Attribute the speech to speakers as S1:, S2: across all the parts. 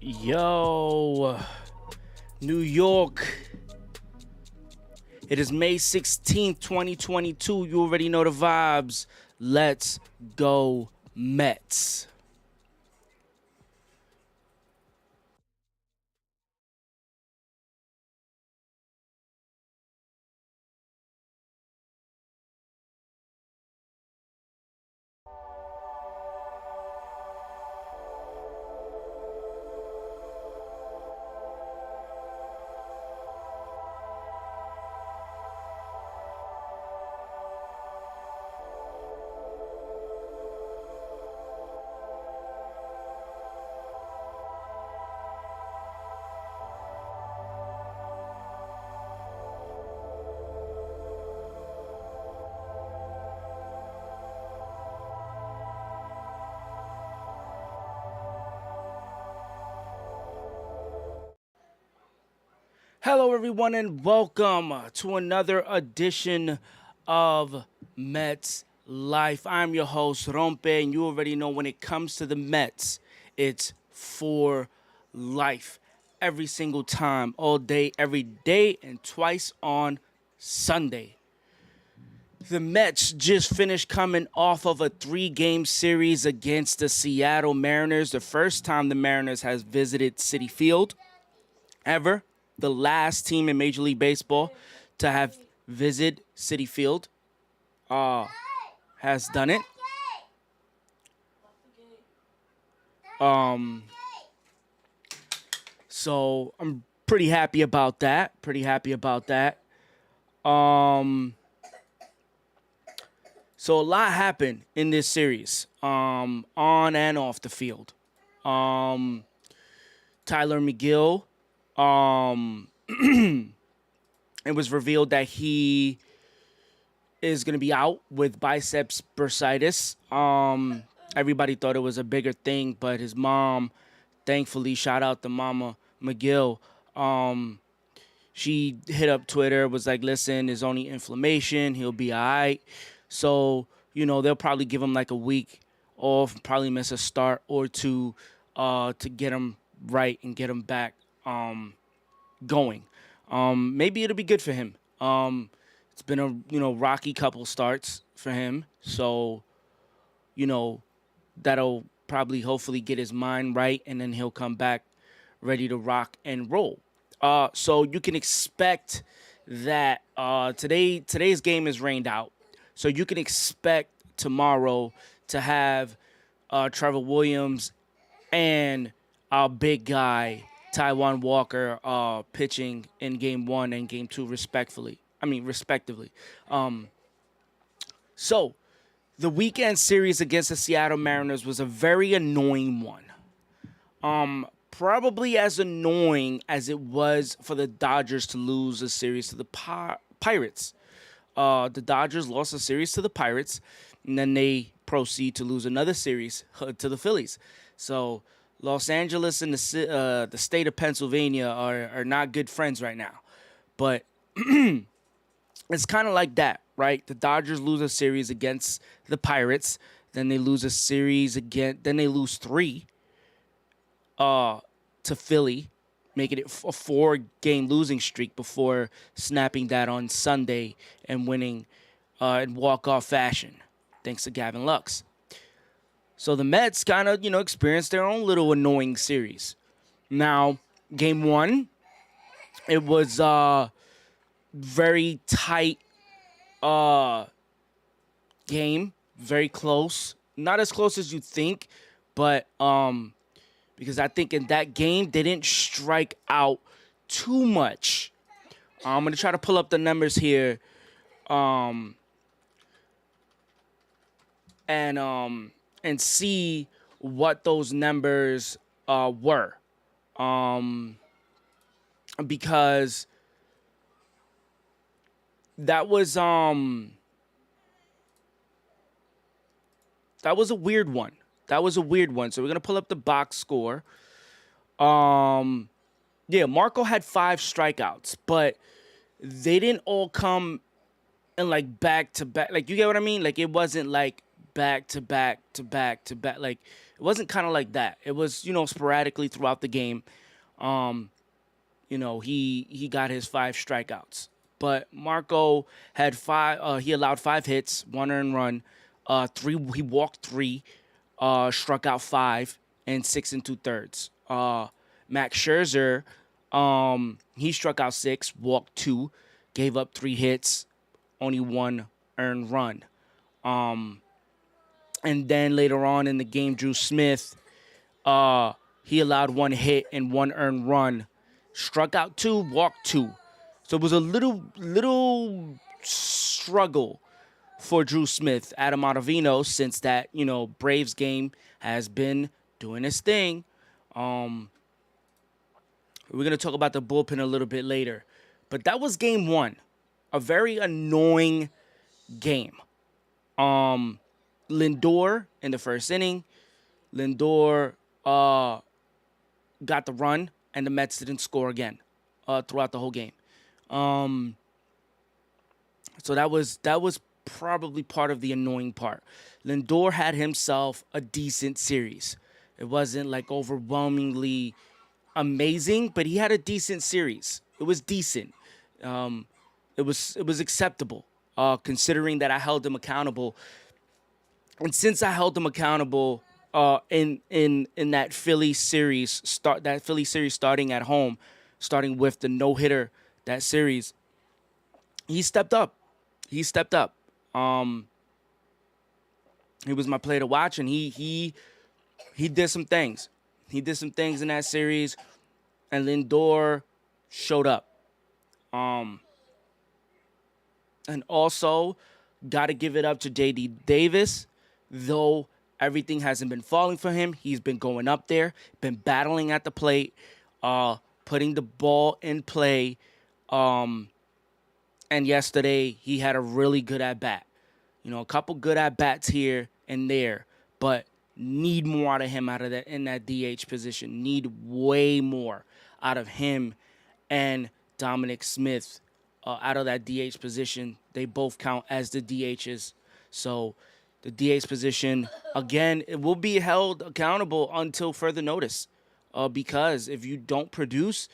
S1: Yo, New York. It is May 16th, 2022. You already know the vibes. Let's go, Mets. Hello, everyone, and welcome to another edition of Mets Life. I'm your host, Rompe, and you already know when it comes to the Mets, it's for life. Every single time, all day, every day, and twice on Sunday. The Mets just finished coming off of a 3-game series against the Seattle Mariners, the first time the Mariners has visited Citi Field ever. The last team in Major League Baseball to have visited Citi Field has done it. So I'm pretty happy about that. So a lot happened in this series, on and off the field. Tyler McGill, it was revealed that he is going to be out with biceps bursitis. Everybody thought it was a bigger thing, but his mom, thankfully, shout out to Mama, McGill. She hit up Twitter, was like, listen, there's only inflammation. He'll be all right. So, they'll probably give him like a week off, probably miss a start or two to get him right and get him back going. Maybe it'll be good for him. It's been a, rocky couple starts for him. So, you know, that'll probably hopefully get his mind right, and then he'll come back ready to rock and roll. So you can expect that today's game is rained out. So you can expect tomorrow to have Trevor Williams and our big guy Taiwan Walker pitching in game 1 and game 2 respectively. So the weekend series against the Seattle Mariners was a very annoying one. Probably as annoying as it was for the Dodgers to lose a series to the Pirates. The Dodgers lost a series to the Pirates, and then they proceed to lose another series to the Phillies. So Los Angeles and the state of Pennsylvania are not good friends right now. But it's kind of like that, right? The Dodgers lose a series against the Pirates, then they lose a series again, then they lose 3 to Philly, making it a 4-game losing streak before snapping that on Sunday and winning in walk-off fashion, thanks to Gavin Lux. So the Mets kind of, experienced their own little annoying series. Now, game 1, it was very tight game, very close. Not as close as you think, but because I think in that game, they didn't strike out too much. I'm going to try to pull up the numbers here and see what those numbers were. Because that was a weird one. So we're going to pull up the box score. Marco had 5 strikeouts, but they didn't all come in like back to back. Like, you get what I mean? Like, it wasn't like back to back to back to back. Like, it wasn't kind of like that. It was, sporadically throughout the game. He got his 5 strikeouts. But Marco had 5. He allowed 5 hits, 1 earned run. 3. He walked 3. Struck out 5 and 6 2/3. Max Scherzer, he struck out 6, walked 2, gave up 3 hits, only 1 earned run. And then later on in the game, Drew Smith, he allowed 1 hit and 1 earned run, struck out 2, walked 2. So it was a little struggle for Drew Smith. Adam Ottavino, since that, Braves game, has been doing his thing. We're going to talk about the bullpen a little bit later. But that was game 1. A very annoying game. Lindor in the first inning. Lindor got the run, and the Mets didn't score again throughout the whole game. So that was probably part of the annoying part. Lindor had himself a decent series. It wasn't like overwhelmingly amazing, but he had a decent series. It was decent. It was acceptable, considering that I held him accountable. And since I held him accountable in that Philly series starting at home, starting with the no-hitter that series, he stepped up. He was my player to watch, and he did some things. He did some things in that series, and Lindor showed up. And also, got to give it up to J.D. Davis. Though everything hasn't been falling for him, he's been going up there, been battling at the plate, putting the ball in play. And yesterday, he had a really good at-bat. A couple good at-bats here and there, but need more out of him in that DH position. Need way more. out of him and Dominic Smith out of that DH position. They both count as the DHs. So the DH position, again, it will be held accountable until further notice. Because if you don't produce,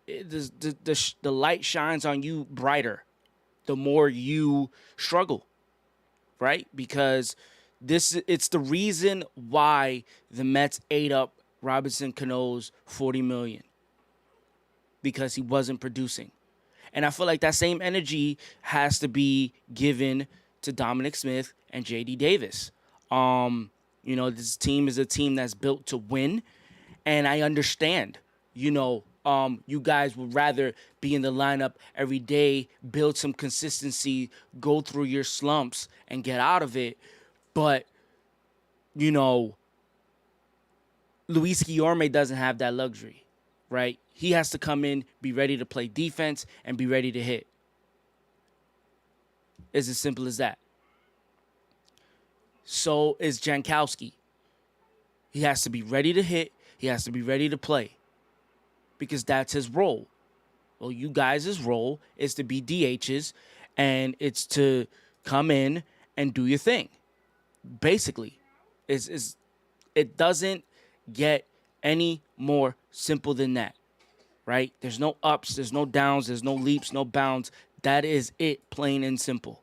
S1: the light shines on you brighter the more you struggle, right? Because it's the reason why the Mets ate up Robinson Cano's $40 million, because he wasn't producing. And I feel like that same energy has to be given to Dominic Smith and JD Davis. This team is a team that's built to win, and I understand, you guys would rather be in the lineup every day, build some consistency, go through your slumps, and get out of it. But, Luis Guillorme doesn't have that luxury, right? He has to come in, be ready to play defense, and be ready to hit. It's as simple as that. So is Jankowski. He has to be ready to hit. He has to be ready to play, because that's his role. Well, you guys' role is to be DHs, and it's to come in and do your thing. Basically, it doesn't get any more simple than that, right? There's no ups, there's no downs, there's no leaps, no bounds. That is it, plain and simple.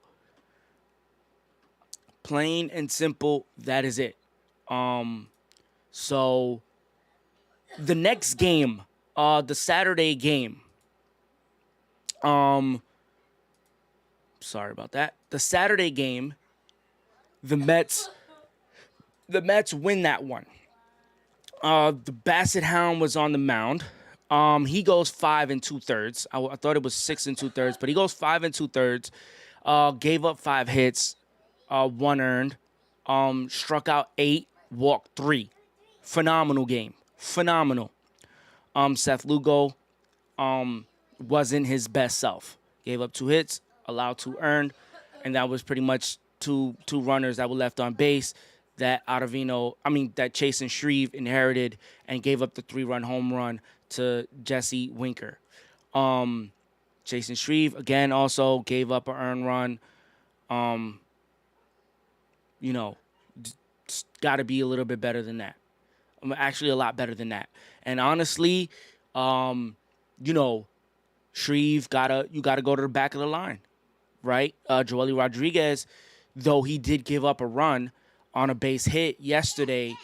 S1: Plain and simple, that is it. So the next game, the Saturday game, sorry about that. The Saturday game, the Mets win that one. The Basset Hound was on the mound. He goes 5 2/3. I thought it was 6 2/3, but he goes 5 2/3. Gave up 5 hits, 1 earned. Struck out 8, walked 3. Phenomenal game. Phenomenal. Seth Lugo wasn't his best self. Gave up 2 hits, allowed 2 earned, and that was pretty much two runners that were left on base that Chasen Shreve inherited and gave up the 3-run home run to Jesse Winker. Chasen Shreve, again, also gave up an earned run. Got to be a little bit better than that. Actually, a lot better than that. And honestly, Shreve, you gotta go to the back of the line, right? Joely Rodriguez, though he did give up a run on a base hit yesterday,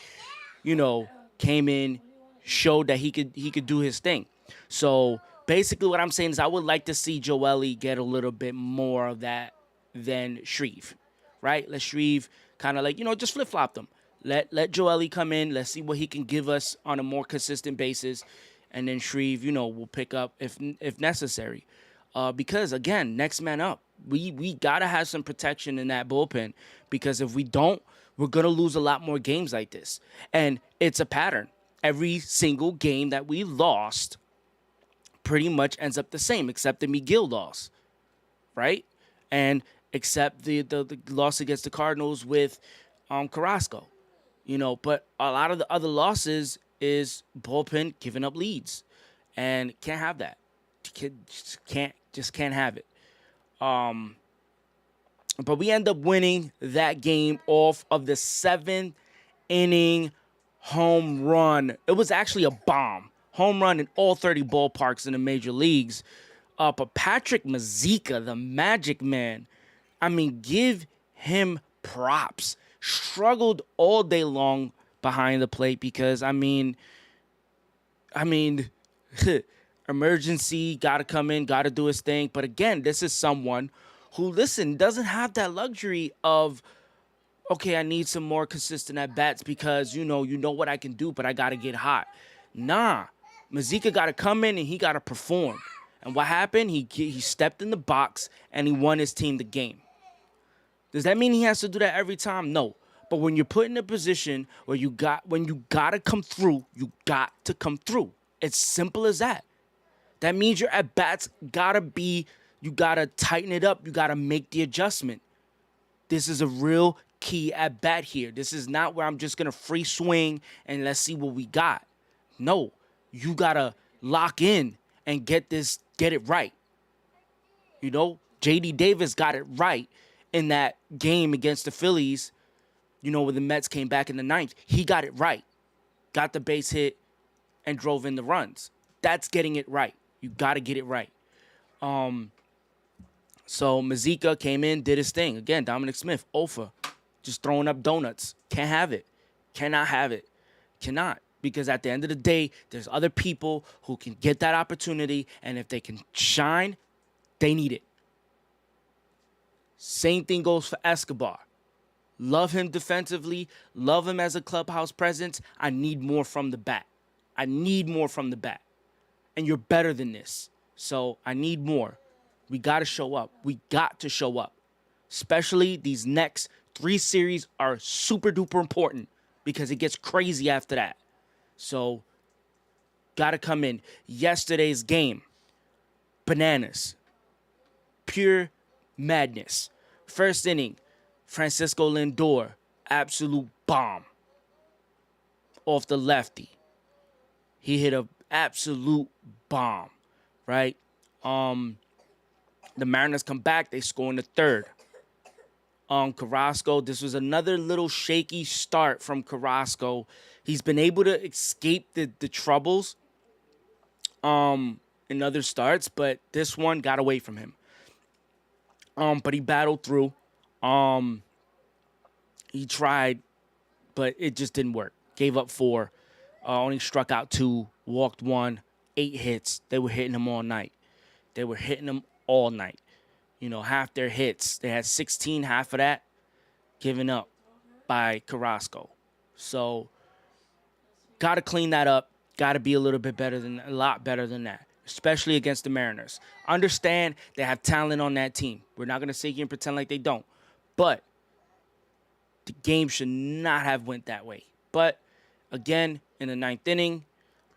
S1: came in, showed that he could do his thing. So basically what I'm saying is I would like to see Joely get a little bit more of that than Shreve, right? Let Shreve kind of just flip-flop them. Let Joely come in. Let's see what he can give us on a more consistent basis. And then Shreve, will pick up if necessary. Because, again, next man up. We got to have some protection in that bullpen, because if we don't, we're going to lose a lot more games like this. And it's a pattern. Every single game that we lost pretty much ends up the same, except the McGill loss, right? And except the loss against the Cardinals with Carrasco. But a lot of the other losses is bullpen giving up leads, and can't have that. Just can't have it. But we end up winning that game off of the 7th inning home run. It was actually a bomb home run in all 30 ballparks in the major leagues. But Patrick Mazeika, the Magic Man, give him props. Struggled all day long behind the plate because, emergency, got to come in, got to do his thing. But again, this is someone who, doesn't have that luxury of, okay, I need some more consistent at-bats because, you know what I can do, but I got to get hot. Nah, Mazeika got to come in and he got to perform. And what happened? He stepped in the box and he won his team the game. Does that mean he has to do that every time? No. But when you're put in a position where when you gotta come through, you got to come through. It's simple as that. That means your at-bats you gotta tighten it up. You gotta make the adjustment. This is a real key at-bat here. This is not where I'm just gonna free swing and let's see what we got. No, you gotta lock in and get it right. You know, J.D. Davis got it right in that game against the Phillies, you know, when the Mets came back in the ninth. He got it right. Got the base hit and drove in the runs. That's getting it right. You got to get it right. So Mazika came in, did his thing. Again, Dominic Smith, Ofa, just throwing up donuts. Can't have it. Cannot have it. Cannot. Because at the end of the day, there's other people who can get that opportunity, and if they can shine, they need it. Same thing goes for Escobar. Love him defensively. Love him as a clubhouse presence. I need more from the bat. I need more from the bat. And you're better than this. So I need more. We got to show up. We got to show up. Especially these next 3 series are super duper important because it gets crazy after that. So, got to come in. Yesterday's game, bananas. Pure madness. First inning, Francisco Lindor, absolute bomb off the lefty. He hit an absolute bomb, right? The Mariners come back. They score in the third. Carrasco, this was another little shaky start from Carrasco. He's been able to escape the troubles in other starts, but this one got away from him. But he battled through. He tried, but it just didn't work. Gave up 4. Only struck out 2. Walked 1. 8 hits. They were hitting him all night. You know, half their hits. They had 16, half of that given up by Carrasco. So, got to clean that up. Got to be a lot better than that, especially against the Mariners. Understand they have talent on that team. We're not going to sit here and pretend like they don't. But the game should not have went that way. But, again, in the 9th inning,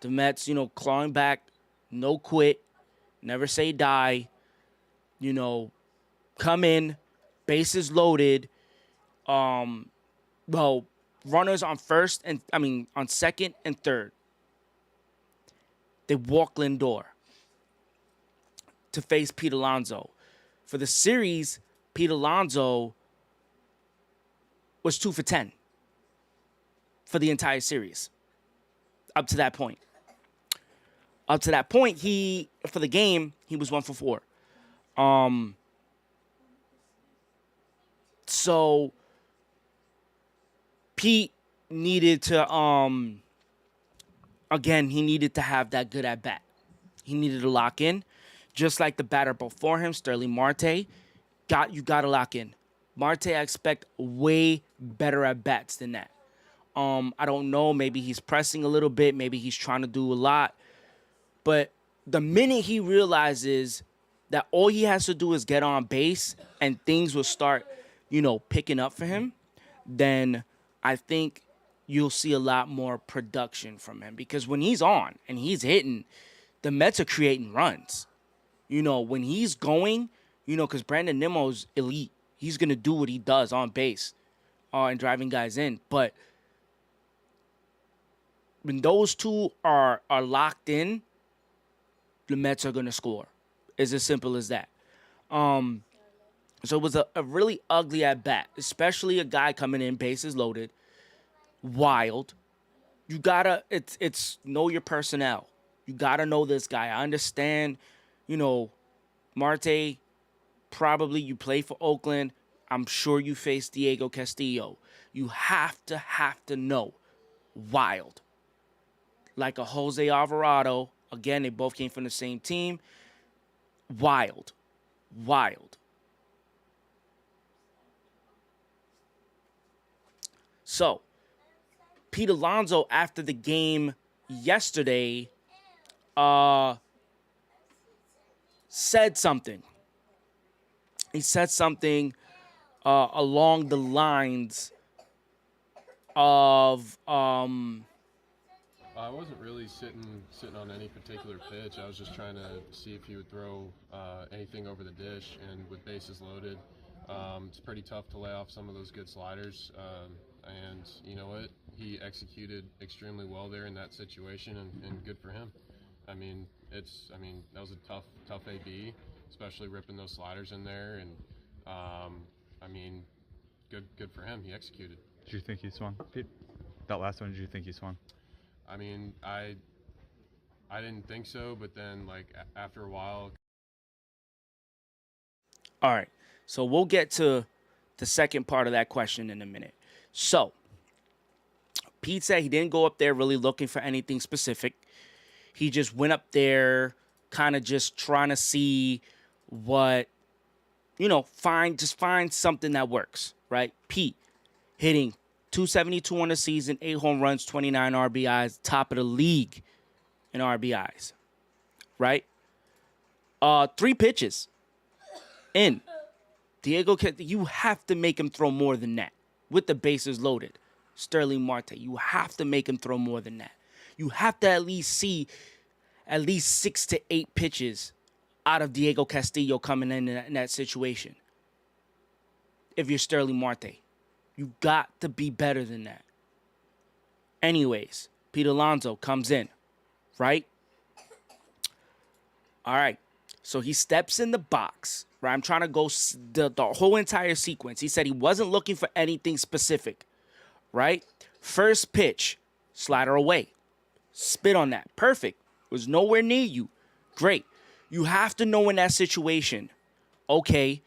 S1: the Mets, you know, clawing back, no quit, never say die. You know, come in, bases loaded. Runners on second and third. They walk Lindor to face Pete Alonso. For the series, Pete Alonso was 2 for 10 for the entire series. Up to that point, for the game, he was 1 for 4. So Pete needed to, he needed to have that good at bat. He needed to lock in, just like the batter before him, Sterling Marte. You got to lock in. Marte, I expect way better at bats than that. I don't know. Maybe he's pressing a little bit. Maybe he's trying to do a lot. But the minute he realizes that all he has to do is get on base and things will start, you know, picking up for him, then I think you'll see a lot more production from him. Because when he's on and he's hitting, the Mets are creating runs. You know, when he's going, you know, because Brandon Nimmo's elite. He's going to do what he does on base and driving guys in. But when those two are locked in, the Mets are going to score. It's as simple as that. So it was a really ugly at-bat, especially a guy coming in, bases loaded, wild. You got to, it's know your personnel. You got to know this guy. I understand, you know, Marte, probably you play for Oakland. I'm sure you face Diego Castillo. You have to know. Wild. Like a Jose Alvarado. Again, they both came from the same team. Wild. So, Pete Alonso, after the game yesterday, said something. He said something along the lines of
S2: I wasn't really sitting on any particular pitch. I was just trying to see if he would throw anything over the dish, and with bases loaded, it's pretty tough to lay off some of those good sliders. And you know what? He executed extremely well there in that situation, and good for him. I mean, that was a tough AB, especially ripping those sliders in there. And I mean, good for him. He executed.
S3: Did you think he swung, Pete? That last one, did you think he swung?
S2: I mean, I didn't think so, but then like after a while.
S1: All right. So we'll get to the second part of that question in a minute. So Pete said he didn't go up there really looking for anything specific. He just went up there kind of just trying to see what, find something that works, right? Pete hitting 272 on the season, 8 home runs, 29 RBIs, top of the league in RBIs, right? 3 pitches in. Diego, you have to make him throw more than that with the bases loaded. Sterling Marte, you have to make him throw more than that. You have to at least see at least 6 to 8 pitches out of Diego Castillo coming in that situation. If you're Sterling Marte, you got to be better than that. Anyways, Pete Alonso comes in, right? All right. So he steps in the box, right? I'm trying to go the whole entire sequence. He said he wasn't looking for anything specific, right? First pitch, slider away. Spit on that. Perfect. Was nowhere near you. Great. You have to know in that situation, okay,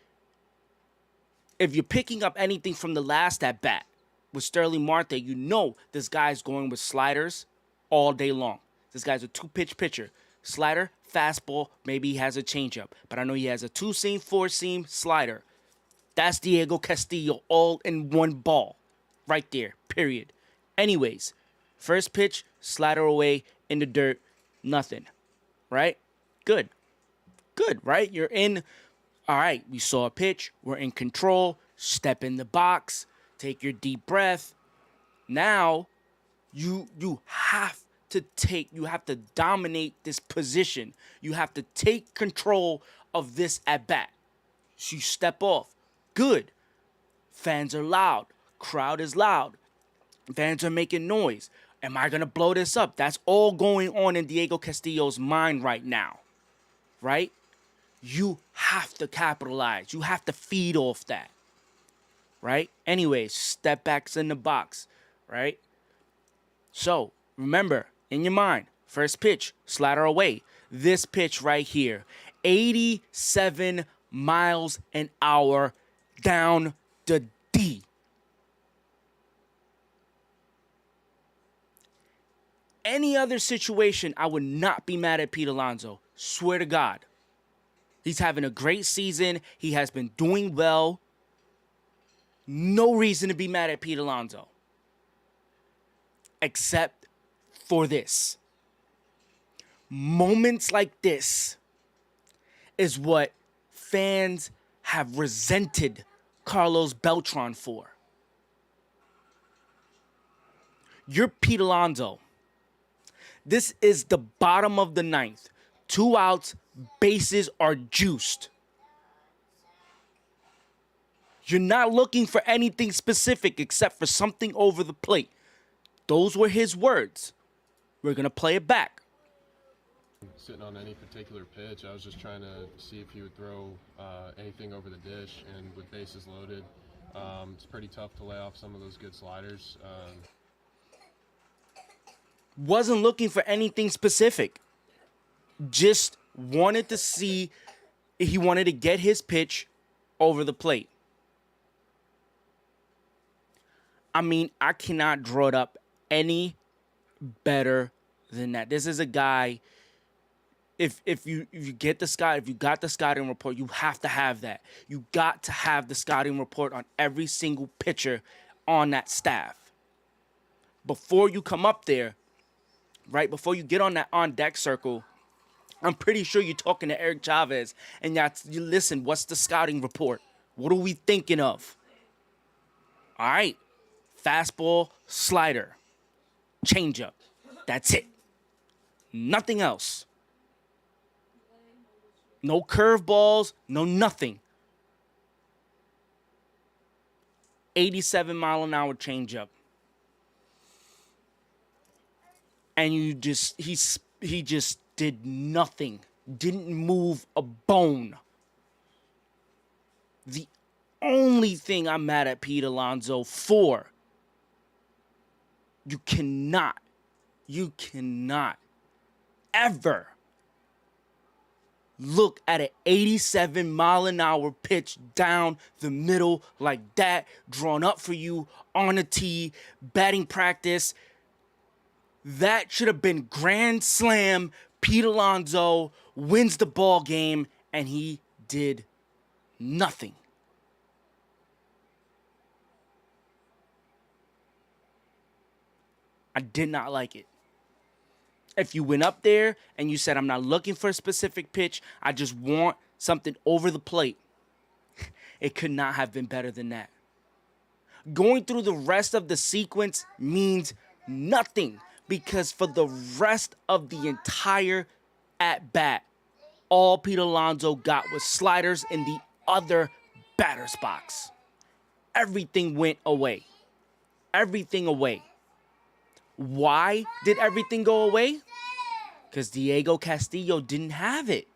S1: if you're picking up anything from the last at bat with Sterling Marte, you know this guy's going with sliders all day long. This guy's a 2-pitch pitcher. Slider, fastball, maybe he has a changeup. But I know he has a 2-seam, 4-seam slider. That's Diego Castillo all in one ball. Right there, period. Anyways, first pitch, slider away in the dirt, nothing. Right? Good. Good, right? You're in. All right, we saw a pitch. We're in control. Step in the box. Take your deep breath. Now, you have to dominate this position. You have to take control of this at bat. So you step off. Good. Fans are loud. Crowd is loud. Fans are making noise. Am I going to blow this up? That's all going on in Diego Castillo's mind right now. Right? You have to capitalize. You have to feed off that. Right? Anyways, step backs in the box. Right? So, remember, in your mind, first pitch, slider away. This pitch right here, 87 miles an hour down the D. Any other situation, I would not be mad at Pete Alonso. Swear to God. He's having a great season. He has been doing well. No reason to be mad at Pete Alonso. Except for this. Moments like this is what fans have resented Carlos Beltran for. You're Pete Alonso. This is the bottom of the ninth. 2 outs, bases are juiced. You're not looking for anything specific except for something over the plate. Those were his words. We're going to play it back.
S2: Sitting on any particular pitch, I was just trying to see if he would throw anything over the dish, and with bases loaded, it's pretty tough to lay off some of those good sliders.
S1: Wasn't looking for anything specific. Just wanted to see, he wanted to get his pitch over the plate. I mean, I cannot draw it up any better than that. This is a guy, if you got the scouting report, you have to have that. You got to have the scouting report on every single pitcher on that staff. Before you come up there, right, before you get on that on-deck circle, I'm pretty sure you're talking to Eric Chavez, and you listen, what's the scouting report? What are we thinking of? All right, fastball, slider, changeup. That's it. Nothing else. No curveballs, no nothing. 87-mile-an-hour changeup. And he just did nothing, didn't move a bone. The only thing I'm mad at Pete Alonso for, you cannot ever look at an 87-mile-an-hour pitch down the middle like that, drawn up for you on a tee, batting practice. That should have been grand slam. Pete Alonso wins the ball game, and he did nothing. I did not like it. If you went up there and you said, I'm not looking for a specific pitch, I just want something over the plate, it could not have been better than that. Going through the rest of the sequence means nothing, because for the rest of the entire at-bat, all Pete Alonso got was sliders in the other batter's box. Everything went away. Everything away. Why did everything go away? Because Diego Castillo didn't have it.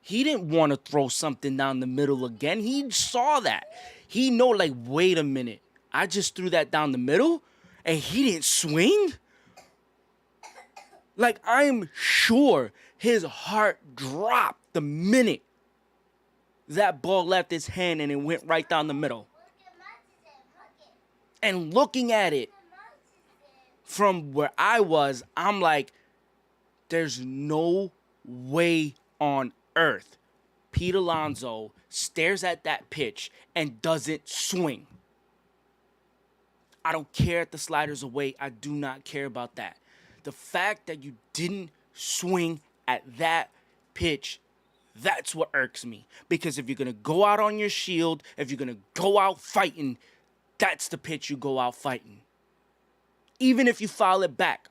S1: He didn't want to throw something down the middle again. He saw that. He know, like, wait a minute. I just threw that down the middle and he didn't swing? Like, I'm sure his heart dropped the minute that ball left his hand and it went right down the middle. And looking at it from where I was, I'm like, there's no way on earth Pete Alonso stares at that pitch and doesn't swing. I don't care if the slider's away. I do not care about that. The fact that you didn't swing at that pitch, that's what irks me. Because if you're going to go out on your shield, if you're going to go out fighting, that's the pitch you go out fighting. Even if you foul it back.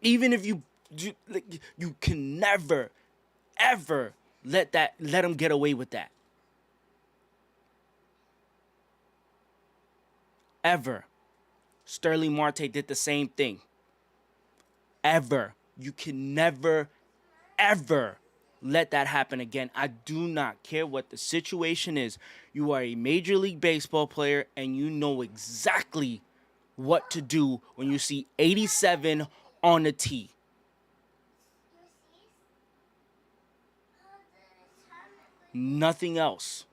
S1: Even if you can never, ever let him get away with that. Ever. Sterling Marte did the same thing. Ever. You can never, ever let that happen again. I do not care what the situation is. You are a Major League Baseball player and you know exactly what to do when you see 87 on the tee. Nothing else.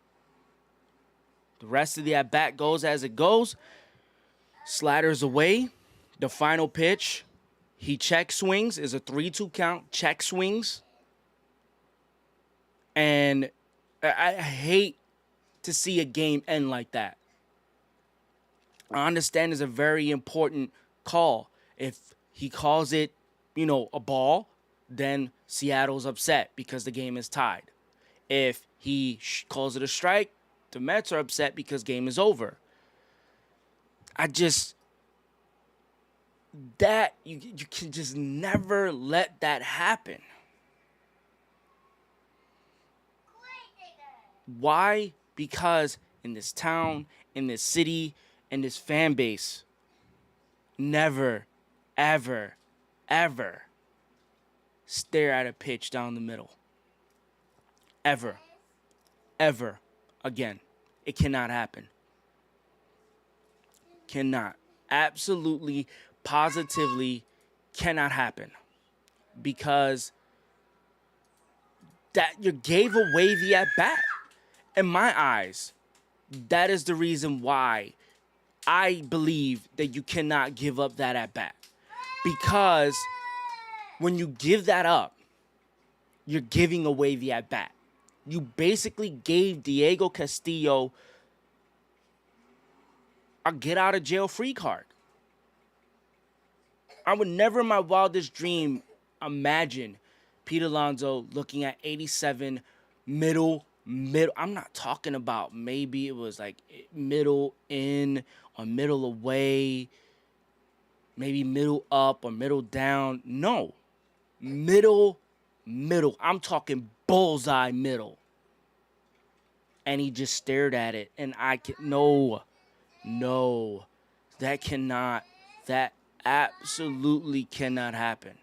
S1: The rest of the at-bat goes as it goes. Sliders away. The final pitch, he check swings, is a 3-2 count, check swings. And I hate to see a game end like that. I understand it's a very important call. If he calls it, a ball, then Seattle's upset because the game is tied. If he calls it a strike, the Mets are upset because game is over. You can just never let that happen. Why? Because in this town, in this city, in this fan base, never, ever, ever stare at a pitch down the middle. Ever. Ever again. It cannot happen. Cannot. Absolutely, positively cannot happen. Because that you gave away the at-bat. In my eyes, that is the reason why I believe that you cannot give up that at-bat. Because when you give that up, you're giving away the at-bat. You basically gave Diego Castillo a get-out-of-jail-free card. I would never in my wildest dream imagine Pete Alonso looking at 87 middle. I'm not talking about maybe it was like middle in or middle away, maybe middle up or middle down. No, middle. I'm talking bullseye middle. And he just stared at it, and no, that absolutely cannot happen.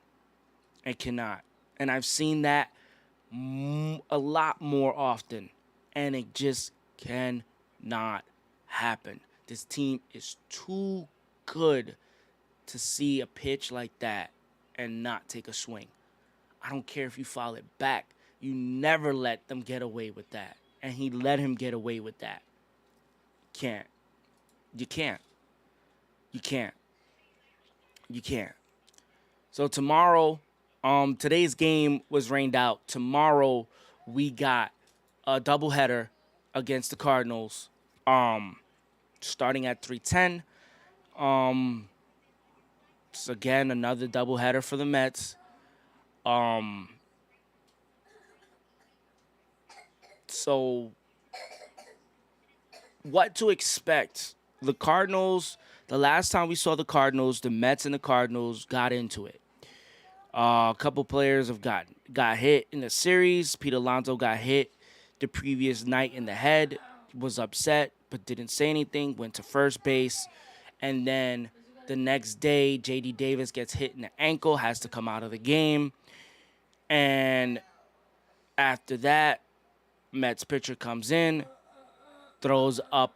S1: It cannot. And I've seen that a lot more often. And it just cannot happen. This team is too good to see a pitch like that and not take a swing. I don't care if you foul it back. You never let them get away with that. And he let him get away with that. Can't. You can't. You can't. You can't. So tomorrow, today's game was rained out. Tomorrow we got a doubleheader against the Cardinals. Starting at 3:10. It's again another doubleheader for the Mets. So what to expect? The Cardinals, the last time we saw the Cardinals, the Mets and the Cardinals got into it. A couple players have got hit in the series. Pete Alonso got hit the previous night in the head, was upset, but didn't say anything, went to first base. And then the next day, J.D. Davis gets hit in the ankle, has to come out of the game. And after that, Mets pitcher comes in, throws up,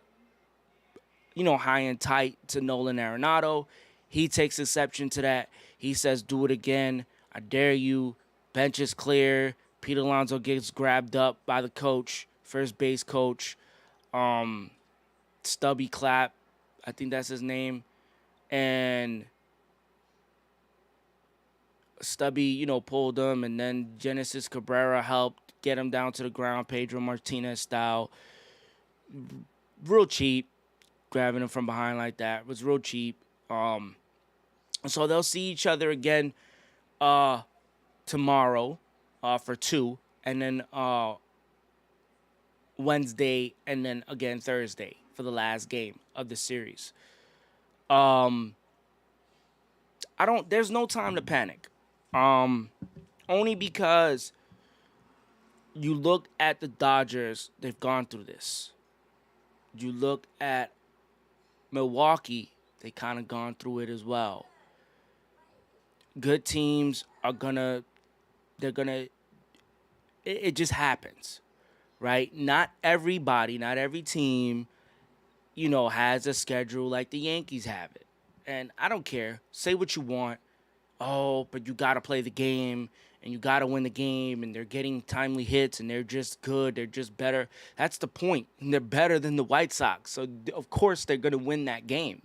S1: high and tight to Nolan Arenado. He takes exception to that. He says, do it again. I dare you. Bench is clear. Pete Alonso gets grabbed up by the coach, first base coach. Stubby Clapp, I think that's his name. And Stubby, pulled him. And then Genesis Cabrera helped get him down to the ground, Pedro Martinez style. Real cheap. Grabbing him from behind like that was real cheap. So they'll see each other again tomorrow for 2, and then Wednesday, and then again Thursday for the last game of the series. There's no time to panic. Only because you look at the Dodgers, they've gone through this. You look at Milwaukee, they kind of gone through it as well. Good teams are it just happens, right? Not everybody, not every team, has a schedule like the Yankees have it. And I don't care. Say what you want. Oh, but you got to play the game, and you got to win the game, and they're getting timely hits, and they're just good. They're just better. That's the point. And they're better than the White Sox. So, of course, they're going to win that game.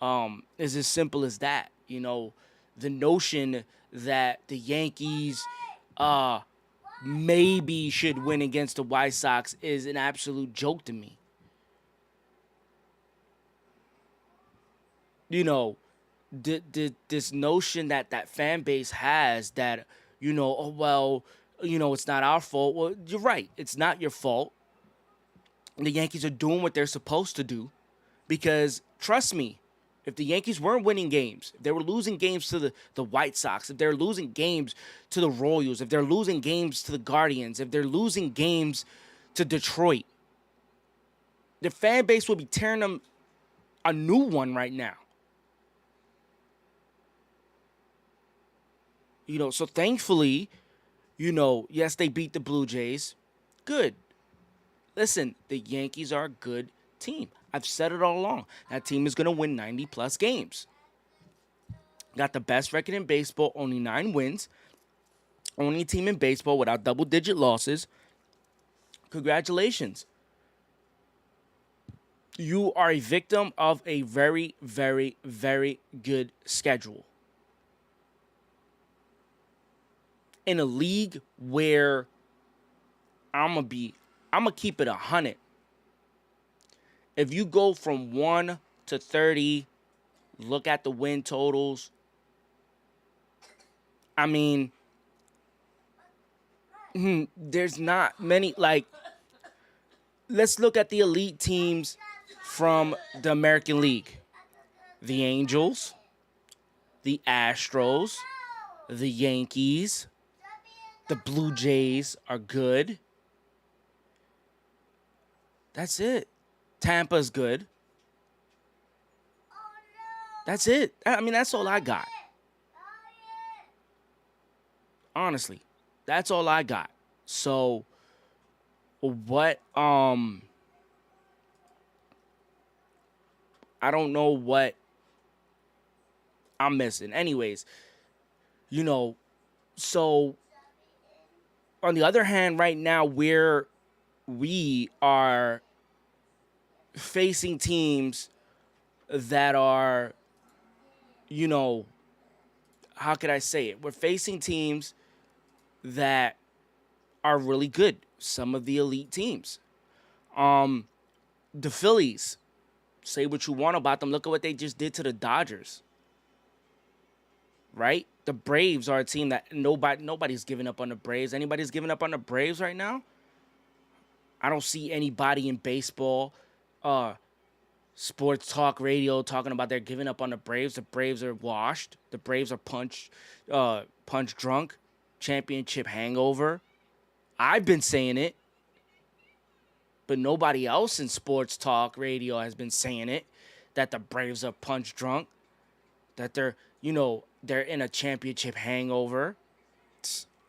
S1: It's as simple as that. The notion that the Yankees maybe should win against the White Sox is an absolute joke to me. This notion that fan base has that, it's not our fault. Well, you're right. It's not your fault. The Yankees are doing what they're supposed to do because, trust me, if the Yankees weren't winning games, if they were losing games to the White Sox, if they're losing games to the Royals, if they're losing games to the Guardians, if they're losing games to Detroit, the fan base would be tearing them a new one right now. So thankfully, yes, they beat the Blue Jays. Good. Listen, the Yankees are a good team. I've said it all along. That team is going to win 90-plus games. Got the best record in baseball, only 9 wins. Only team in baseball without double-digit losses. Congratulations. You are a victim of a very, very, very good schedule. In a league where I'm going to keep it 100. If you go from 1 to 30, look at the win totals. I mean, there's not many, let's look at the elite teams from the American League. The Angels, the Astros, the Yankees, the Blue Jays are good. That's it. Tampa's good. That's it. I mean, that's all I got. Honestly, that's all I got. So what I don't know what I'm missing. Anyways, so on the other hand, right now we are facing teams that are, how could I say it? We're facing teams that are really good. Some of the elite teams. The Phillies, say what you want about them. Look at what they just did to the Dodgers. Right? The Braves are a team that nobody's giving up on the Braves. Anybody's giving up on the Braves right now? I don't see anybody in baseball, sports talk radio talking about they're giving up on the Braves. The Braves are washed. The Braves are punch drunk, championship hangover. I've been saying it, but nobody else in sports talk radio has been saying it, that the Braves are punch drunk, that they're in a championship hangover.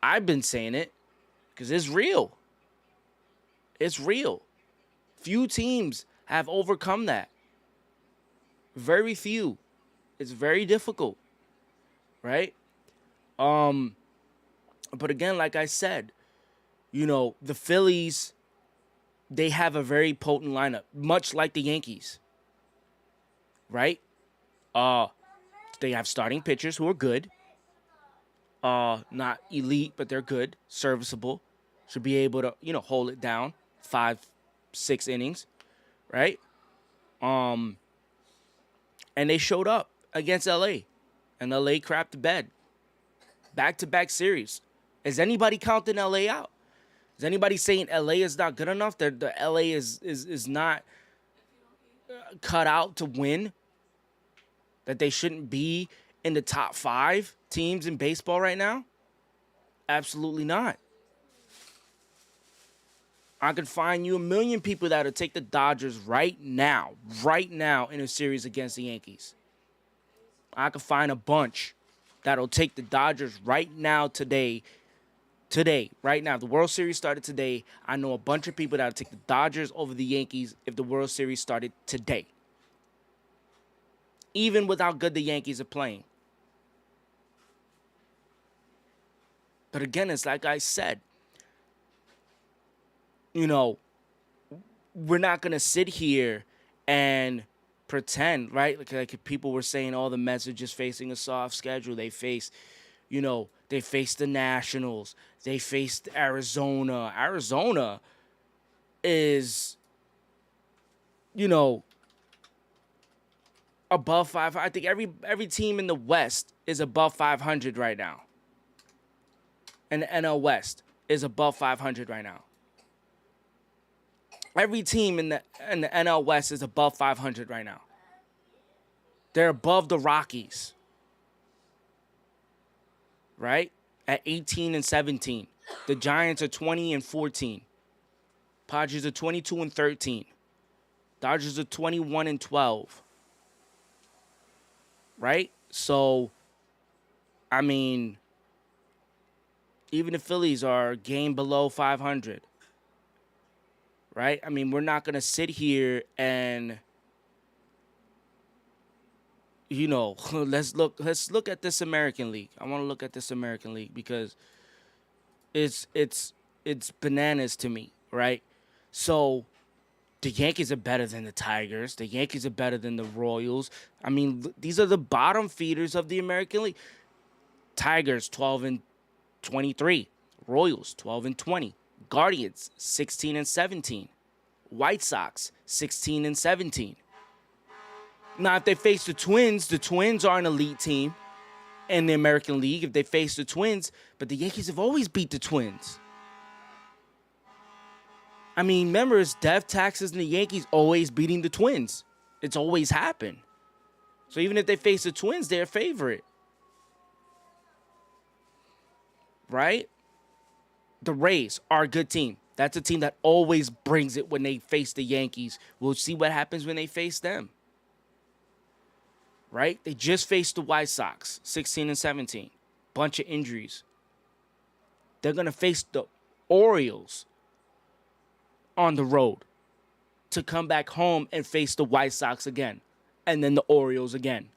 S1: I've been saying it because it's real. It's real. Few teams have overcome that. Very few. It's very difficult, right? But again, like I said, the Phillies, they have a very potent lineup, much like the Yankees, right? They have starting pitchers who are good. Not elite, but they're good, serviceable. Should be able to, hold it down 5-6 innings, right? And they showed up against LA, and LA crapped the bed. Back-to-back series. Is anybody counting LA out? Is anybody saying LA is not good enough? That the LA is not cut out to win? That they shouldn't be in the top 5 teams in baseball right now? Absolutely not. I could find you a million people that would take the Dodgers right now in a series against the Yankees. I could find a bunch that'll take the Dodgers right now, today, right now. The World Series started today. I know a bunch of people that'll take the Dodgers over the Yankees if the World Series started today. Even with how good the Yankees are playing. But again, it's like I said, we're not going to sit here and pretend, right? Like people were saying, the Mets are just facing a soft schedule. They face, they faced the Nationals. They faced Arizona. Arizona is, above 5. I think every team in the West is above 500 right now. And the NL West is above 500 right now. Every team in the NL West is above 500 right now. They're above the Rockies. Right? At 18 and 17. The Giants are 20 and 14. Padres are 22 and 13. Dodgers are 21 and 12. Right? So, I mean, even the Phillies are a game below 500. Right? I mean, we're not going to sit here and, let's look at this American League. I want to look at this American League because it's bananas to me, right? So the Yankees are better than the Tigers. The Yankees are better than the Royals. I mean, these are the bottom feeders of the American League. Tigers 12 and 23. Royals 12 and 20. Guardians 16 and 17. White Sox 16 and 17. Now, if they face the Twins are an elite team in the American League. If they face the Twins, but the Yankees have always beat the Twins. I mean, remember, it's death, taxes, and the Yankees always beating the Twins. It's always happened. So even if they face the Twins, they're a favorite. Right? The Rays are a good team. That's a team that always brings it when they face the Yankees. We'll see what happens when they face them. right? They just faced the White Sox, 16 and 17. Bunch of injuries. They're going to face the Orioles on the road to come back home and face the White Sox again, and then the Orioles again.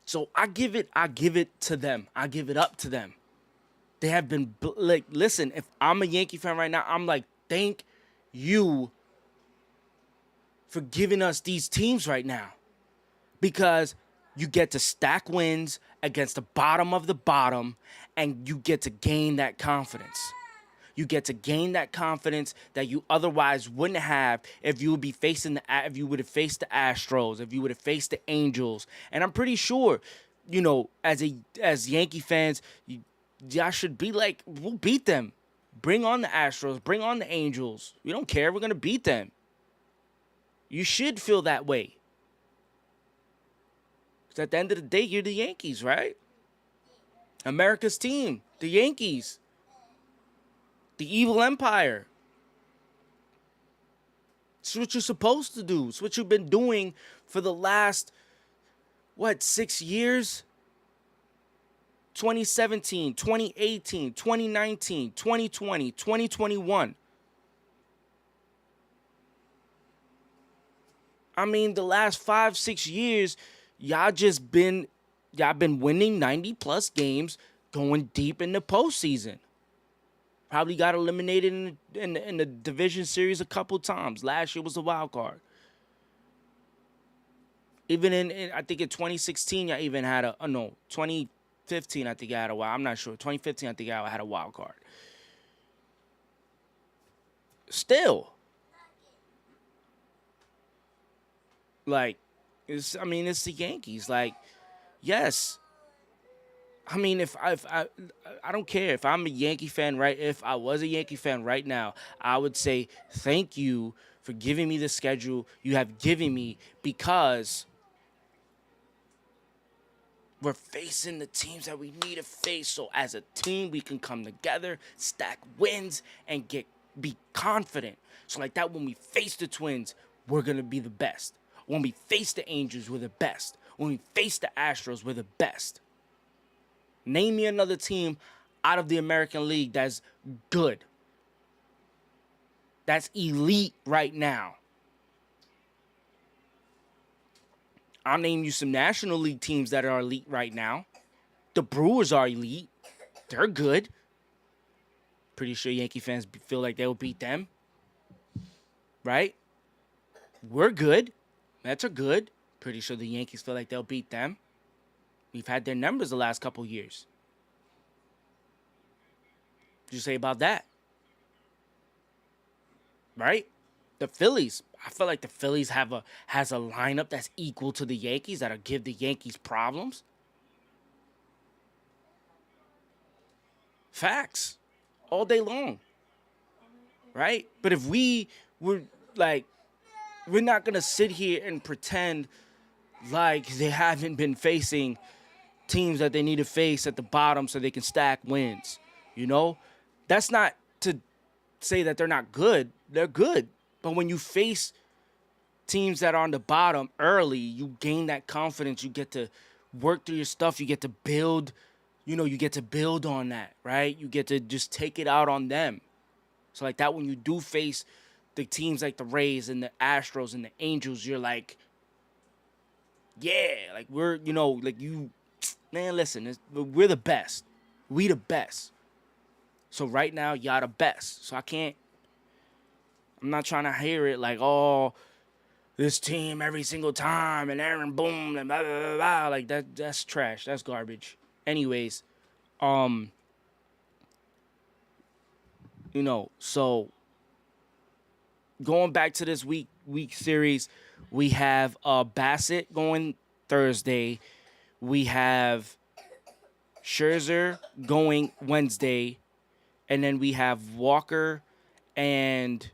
S1: So I give it to them. I give it up to them. They have been like, listen, if I'm a Yankee fan right now, I'm like, thank you for giving us these teams right now, because you get to stack wins against the bottom of the bottom, and you get to gain that confidence. You get to gain that confidence that you otherwise wouldn't have if you would be facing if you would have faced the Astros, if you would have faced the Angels. And I'm pretty sure, you know, as Yankee fans, y'all should be like, we'll beat them. Bring on the Astros, bring on the Angels. We don't care. We're gonna beat them. You should feel that way. Because at the end of the day, you're the Yankees, right? America's team, the Yankees. The evil empire. It's what you're supposed to do. It's what you've been doing for the last, 6 years? 2017, 2018, 2019, 2020, 2021. I mean, the last 5, 6 years, y'all been winning 90-plus games, going deep in the postseason. Probably got eliminated in the division series a couple times. Last year was a wild card. Even in I think in 2016, I even had 2015, I think I had a wild. I'm not sure. 2015, I think I had a wild card. Still, like, it's the Yankees. Like, yes. I mean, if I don't care if I'm a Yankee fan, right? If I was a Yankee fan right now, I would say thank you for giving me the schedule you have given me, because we're facing the teams that we need to face. So as a team, we can come together, stack wins, and be confident. So like that, when we face the Twins, we're gonna be the best. When we face the Angels, we're the best. When we face the Astros, we're the best. Name me another team out of the American League that's good. That's elite right now. I'll name you some National League teams that are elite right now. The Brewers are elite. They're good. Pretty sure Yankee fans feel like they'll beat them. Right? We're good. Mets are good. Pretty sure the Yankees feel like they'll beat them. We've had their numbers the last couple years. What you say about that? Right? The Phillies. I feel like the Phillies has a lineup that's equal to the Yankees, that'll give the Yankees problems. Facts. All day long. Right? But if we're not going to sit here and pretend like they haven't been facing teams that they need to face at the bottom so they can stack wins. You know? That's not to say that they're not good. They're good. But when you face teams that are on the bottom early, you gain that confidence. You get to work through your stuff. You get to build, you get to build on that, right? You get to just take it out on them. So like that, when you do face the teams like the Rays and the Astros and the Angels, you're like, yeah, like we're, man, listen, we're the best. We the best. So right now, y'all the best. So I'm not trying to hear it like, oh, this team every single time and Aaron Boone and blah, blah, blah, blah. Like that's trash. That's garbage. Anyways, so going back to this week series, we have Bassett going Thursday. We have Scherzer going Wednesday. And then we have Walker and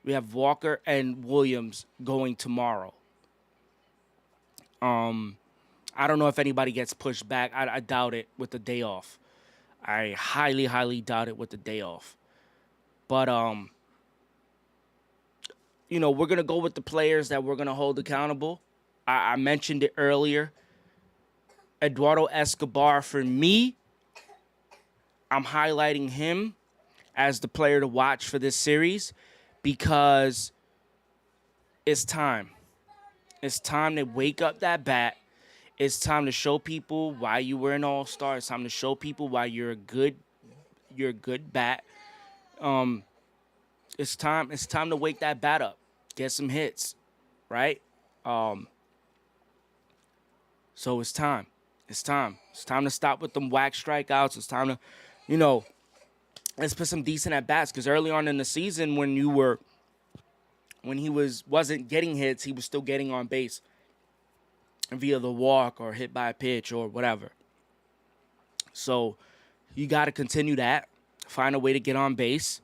S1: Williams going tomorrow. I don't know if anybody gets pushed back. I doubt it with the day off. I highly, highly doubt it with the day off. But we're gonna go with the players that we're gonna hold accountable. I mentioned it earlier. Eduardo Escobar, for me, I'm highlighting him as the player to watch for this series because it's time. It's time to wake up that bat. It's time to show people why you were an all-star. It's time to show people why you're a good bat. It's time to wake that bat up. Get some hits, right? So it's time. It's time. It's time to stop with them whack strikeouts. It's time to, let's put some decent at bats. Because early on in the season, when he wasn't getting hits, he was still getting on base via the walk or hit by a pitch or whatever. So you got to continue that. Find a way to get on base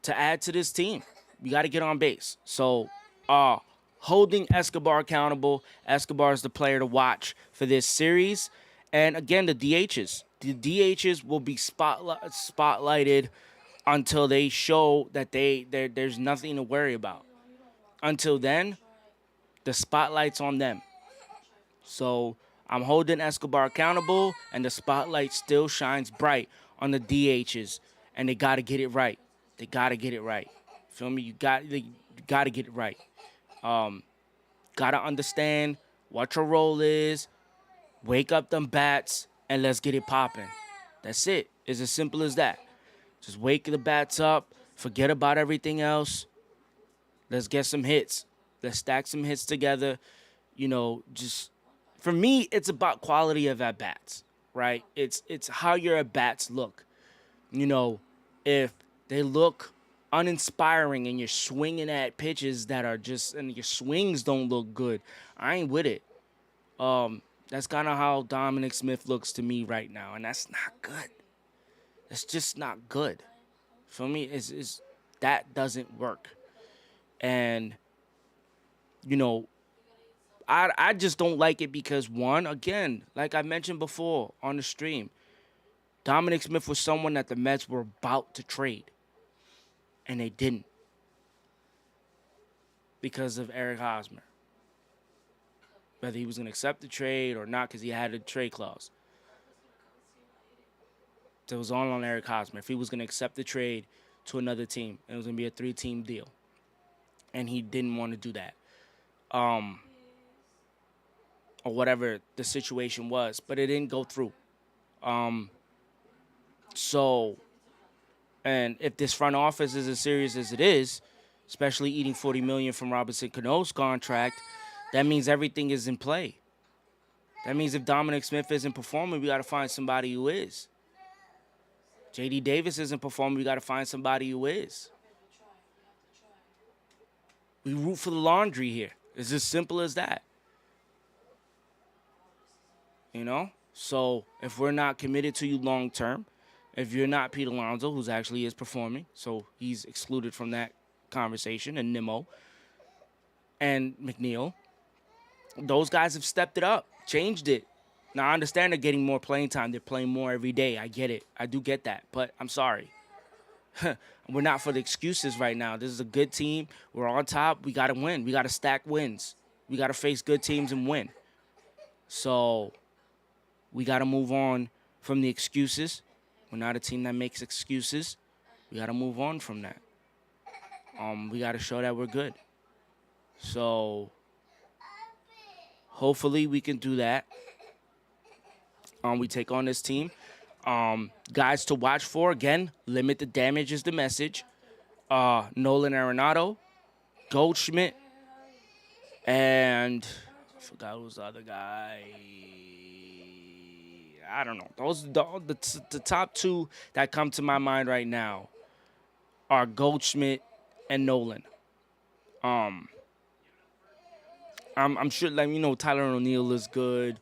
S1: to add to this team. You got to get on base. So holding Escobar accountable. Escobar is the player to watch for this series. And again, the DHs. The DHs will be spotlighted until they show that there's nothing to worry about. Until then, the spotlight's on them. So I'm holding Escobar accountable, and the spotlight still shines bright on the DHs. And they got to get it right. They got to get it right. Feel me? You got to get it right. Got to understand what your role is. Wake up them bats, and let's get it popping. That's it. It's as simple as that. Just wake the bats up. Forget about everything else. Let's get some hits. Let's stack some hits together. Just for me, it's about quality of at-bats, right? It's how your at-bats look. If they look uninspiring and you're swinging at pitches that are and your swings don't look good, I ain't with it. That's kind of how Dominic Smith looks to me right now, and that's not good. That's just not good. For me, that doesn't work. And, I just don't like it because, one, again, like I mentioned before on the stream, Dominic Smith was someone that the Mets were about to trade, and they didn't because of Eric Hosmer. Whether he was going to accept the trade or not because he had a trade clause. So it was on Eric Hosmer. If he was going to accept the trade to another team, it was going to be a 3-team deal. And he didn't want to do that. Or whatever the situation was. But it didn't go through. And if this front office is as serious as it is, especially eating $40 million from Robinson Cano's contract, that means everything is in play. That means if Dominic Smith isn't performing, we got to find somebody who is. J.D. Davis isn't performing, we got to find somebody who is. We root for the laundry here. It's as simple as that. So if we're not committed to you long term, if you're not Pete Alonso, who's actually is performing, so he's excluded from that conversation, and Nimmo and McNeil, those guys have stepped it up, changed it. Now, I understand they're getting more playing time. They're playing more every day. I get it. I do get that. But I'm sorry. We're not for the excuses right now. This is a good team. We're on top. We got to win. We got to stack wins. We got to face good teams and win. So we got to move on from the excuses. We're not a team that makes excuses. We got to move on from that. We got to show that we're good. So hopefully we can do that. We take on this team. Guys to watch for, again, limit the damage is the message. Nolan Arenado, Goldschmidt, and I forgot who's the other guy. I don't know. Those the top two that come to my mind right now are Goldschmidt and Nolan. I'm sure, Tyler O'Neill is good.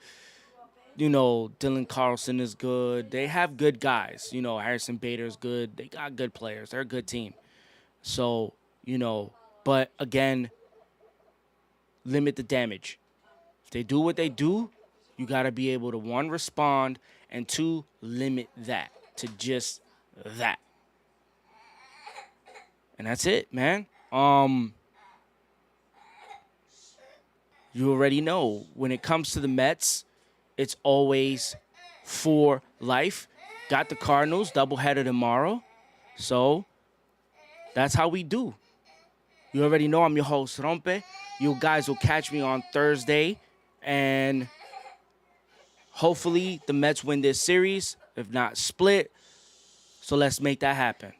S1: Dylan Carlson is good. They have good guys. Harrison Bader is good. They got good players. They're a good team. So, but again, limit the damage. If they do what they do, you got to be able to, one, respond, and two, limit that to just that. And that's it, man. you already know when it comes to the Mets, it's always for life. Got the Cardinals doubleheader tomorrow. So that's how we do. You already know I'm your host, Rompe. You guys will catch me on Thursday. And hopefully the Mets win this series, if not split. So let's make that happen.